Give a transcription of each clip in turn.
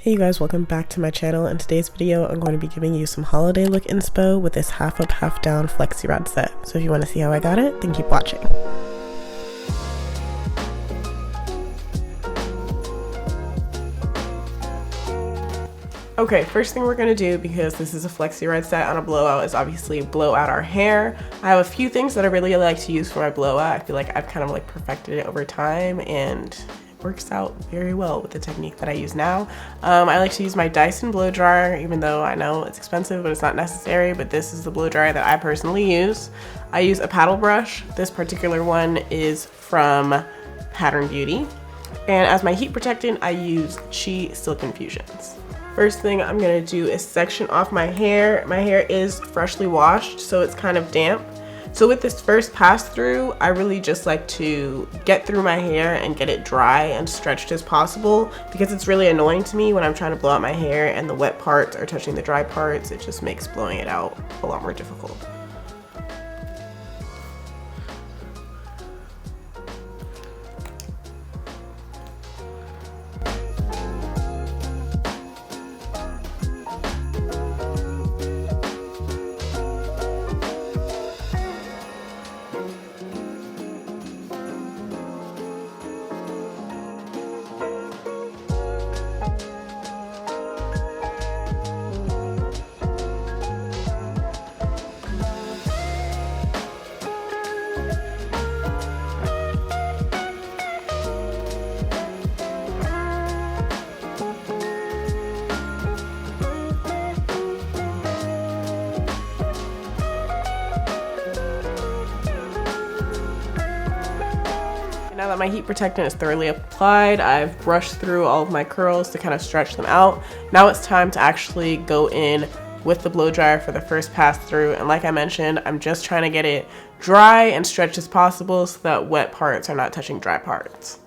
Hey you guys, welcome back to my channel. In today's video, I'm going to be giving you some holiday look inspo with this half up, half down flexi rod set. So if you want to see how I got it, then keep watching. Okay, first thing we're going to do, because this is a flexi rod set on a blowout, is obviously blow out our hair. I have a few things that I really like to use for my blowout. I feel like I've kind of like perfected it over time and works out very well with the technique that I use now. I like to use my Dyson blow dryer, even though I know it's expensive, but it's not necessary. But this is the blow dryer that I personally use. I use a paddle brush. This particular one is from Pattern Beauty. And as my heat protectant, I use Chi Silk Infusions. First thing I'm gonna do is section off my hair. My hair is freshly washed, so it's kind of damp. So with this first pass through, I really just like to get through my hair and get it dry and stretched as possible, because it's really annoying to me when I'm trying to blow out my hair and the wet parts are touching the dry parts. It just makes blowing it out a lot more difficult. Now that my heat protectant is thoroughly applied, I've brushed through all of my curls to kind of stretch them out. Now it's time to actually go in with the blow dryer for the first pass through. And like I mentioned, I'm just trying to get it dry and stretched as possible so that wet parts are not touching dry parts.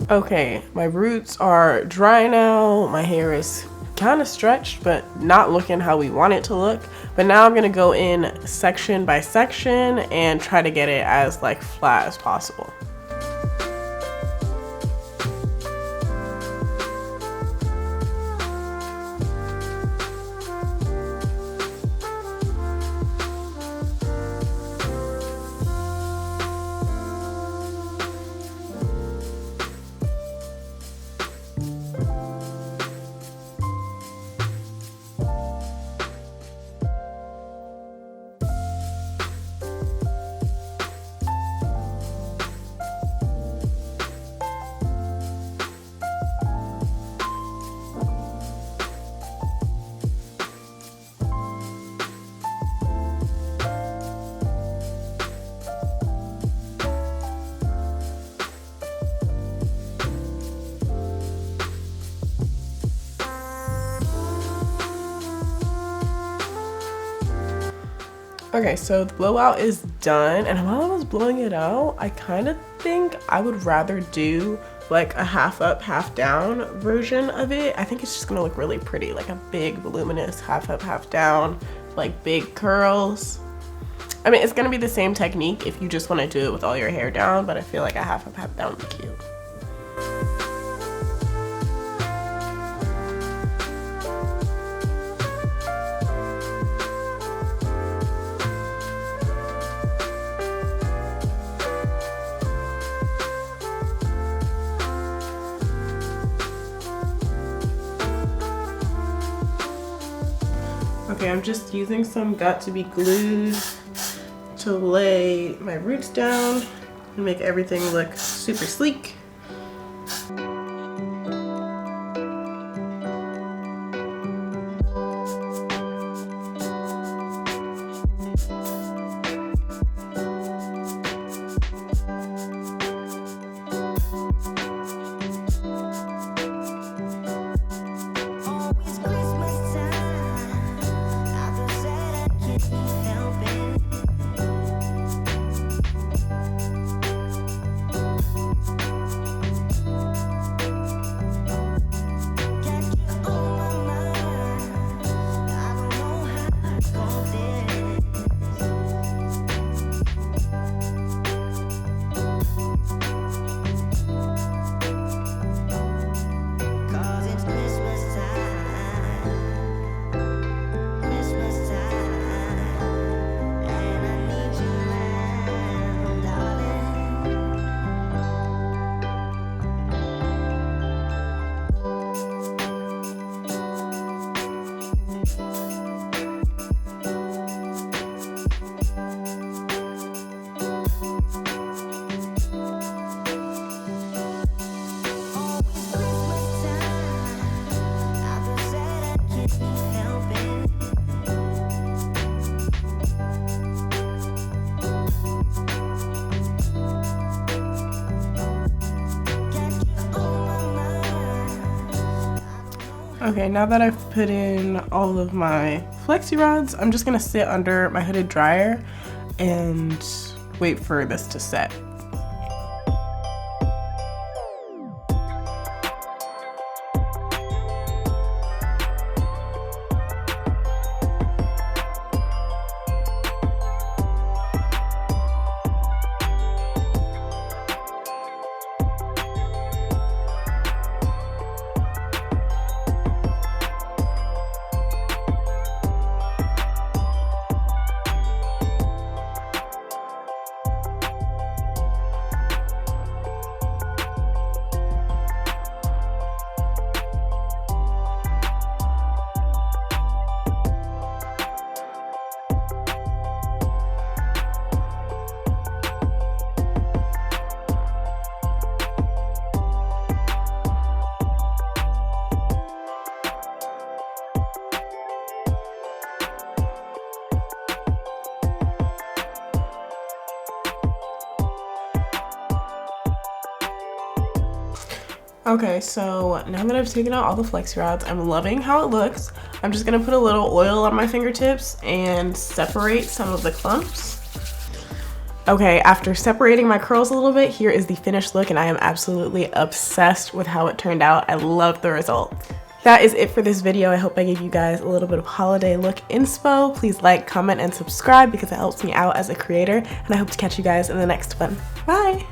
Okay, my roots are dry now. My hair is kind of stretched, but not looking how we want it to look. But now I'm gonna go in section by section and try to get it as like flat as possible. Okay, so the blowout is done, and while I was blowing it out, I kind of think I would rather do like a half up, half down version of it. I think it's just gonna look really pretty, like a big voluminous half up, half down, like big curls. I mean, it's gonna be the same technique if you just want to do it with all your hair down, but I feel like a half up, half down would be cute. Okay, I'm just using some got-to-be glued to lay my roots down and make everything look super sleek. Always Christmas time. I feel sad I can't help Okay, now that I've put in all of my flexi rods, I'm just gonna sit under my hooded dryer and wait for this to set. Okay, so now that I've taken out all the flexi rods, I'm loving how it looks. I'm just gonna put a little oil on my fingertips and separate some of the clumps. Okay, after separating my curls a little bit, here is the finished look, and I am absolutely obsessed with how it turned out. I love the result. That is it for this video. I hope I gave you guys a little bit of holiday look inspo. Please like, comment, and subscribe because it helps me out as a creator, and I hope to catch you guys in the next one. Bye!